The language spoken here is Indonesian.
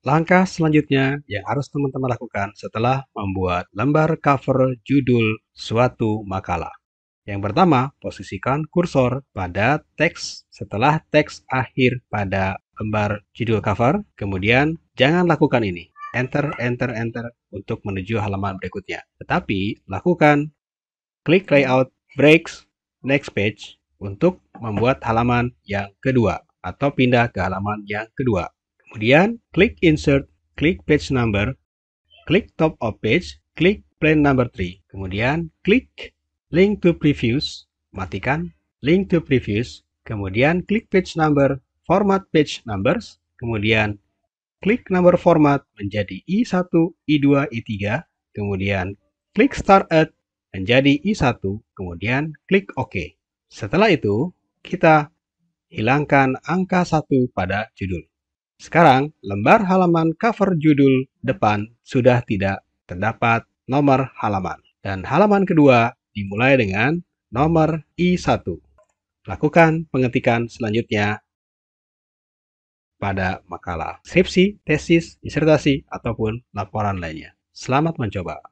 Langkah selanjutnya yang harus teman-teman lakukan setelah membuat lembar cover judul suatu makalah. Yang pertama, posisikan kursor pada teks setelah teks akhir pada lembar judul cover. Kemudian, jangan lakukan ini. Enter, enter, enter untuk menuju halaman berikutnya. Tetapi, lakukan klik layout, breaks, next page untuk membuat halaman yang kedua atau pindah ke halaman yang kedua. Kemudian, klik insert, klik page number, klik top of page, klik plain number 3. Kemudian, klik link to previews, matikan link to previews. Kemudian, klik page number, format page numbers. Kemudian, klik number format menjadi I1, I2, I3. Kemudian, klik start at menjadi I1. Kemudian, klik OK. Setelah itu, kita hilangkan angka 1 pada judul. Sekarang, lembar halaman cover judul depan sudah tidak terdapat nomor halaman. Dan halaman kedua dimulai dengan nomor I1. Lakukan pengetikan selanjutnya pada makalah skripsi, tesis, disertasi, ataupun laporan lainnya. Selamat mencoba.